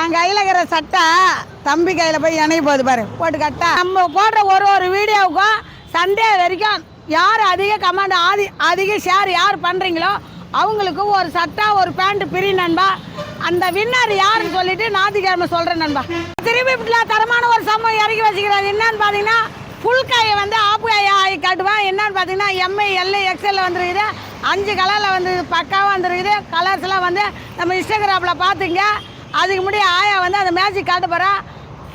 என் கையில் இருக்கிற சட்டை தம்பி கையில் போய் இணைய போகுது பாரு, போட்டு கட்டா. நம்ம போடுற ஒரு வீடியோவுக்கும் சண்டே வரைக்கும் யார் அதிக கமெண்ட் அதிக ஷேர் யார் பண்ணுறீங்களோ அவங்களுக்கு ஒரு சட்டை ஒரு பேண்ட் பிரி நண்பா. அந்த வின்னர் யாருன்னு சொல்லிட்டு ஞாயிற்றுக்கிழமை சொல்கிறேன் நண்பா. திருப்பி இப்படிலாம் தரமான ஒரு சம்பவம் இறக்கி வச்சுக்கிறாங்க. என்னன்னு பார்த்தீங்கன்னா ஃபுல் காயை வந்து ஆப்பு காயை காட்டுவேன். என்னன்னு பார்த்தீங்கன்னா எம்ஐ எல்ஐ எக்ஸ்எல்ல வந்துருக்குது, 5 கலரில் வந்து பக்காவாக வந்துருக்குது. கலர்ஸ்லாம் வந்து நம்ம இன்ஸ்டாகிராமில் பார்த்துங்க. அதுக்கு முன்னாடி ஆயா வந்து அந்த மேஜிக் காட்ட போகிறா.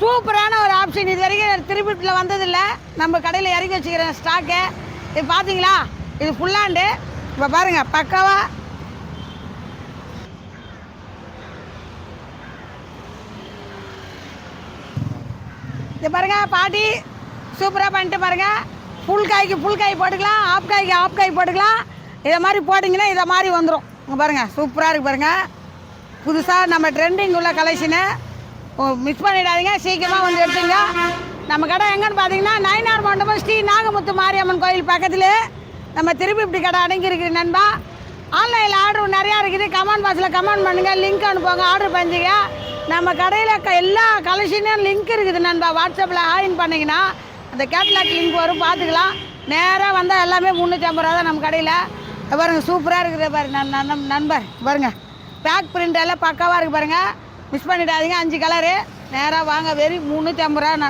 சூப்பரான ஒரு ஆப்ஷன். இது வரைக்கும் திருப்பூரில் வந்ததில்லை, நம்ம கடையில் இறக்கி வச்சுக்கிற ஸ்டாக்கு. இது பார்த்தீங்களா, இது ஃபுல்லாண்டு. இப்போ பாருங்கள் பக்காவா இது பாருங்கள் பாட்டி சூப்பராக பண்ணிட்டு பாருங்கள். ஃபுல் காய்க்கு ஃபுல் காய் போட்டுக்கலாம், ஆஃப் காய்க்கு ஆஃப் காய் போட்டுக்கலாம். இதை மாதிரி போட்டிங்கன்னா இதை மாதிரி வந்துடும். இங்கே பாருங்கள் சூப்பராக இருக்குது பாருங்கள். புதுசாக நம்ம ட்ரெண்டிங் உள்ள கலெக்ஷனு மிஸ் பண்ணிடாதீங்க, சீக்கிரமாக வந்து எடுத்துங்க. நம்ம கடை எங்கன்னு பார்த்தீங்கன்னா நயினார் மண்டபம் ஸ்ரீ நாகமுத்து மாரியம்மன் கோயில் பக்கத்தில் நம்ம திருப்பி இப்படி கடை அடங்கியிருக்குது நண்பா. ஆன்லைனில் ஆர்டர் நிறையா இருக்குது. கமெண்ட் பாக்ஸில் கமெண்ட் பண்ணுங்கள், லிங்க் அனுப்புவாங்க, ஆர்டர் பண்ணிங்க. நம்ம கடையில் எல்லா கலெக்ஷனும் லிங்க் இருக்குது நண்பா. வாட்ஸ்அப்பில் ஆயின் பண்ணிங்கன்னா அந்த கேட்லாக் லிங்க் வரும், பார்த்துக்கலாம். நேராக வந்தால் எல்லாமே 350 ரூபா தான் நம்ம கடையில். பாருங்கள் சூப்பராக இருக்குது பாரு நண்பர். பாருங்கள் பேக் பிரிண்ட் எல்லாம் பக்காவாக இருக்குது பாருங்கள், மிஸ் பண்ணிடாதீங்க. 5 கலரு நேராக வாங்க, வெறும் 350 ரூபா.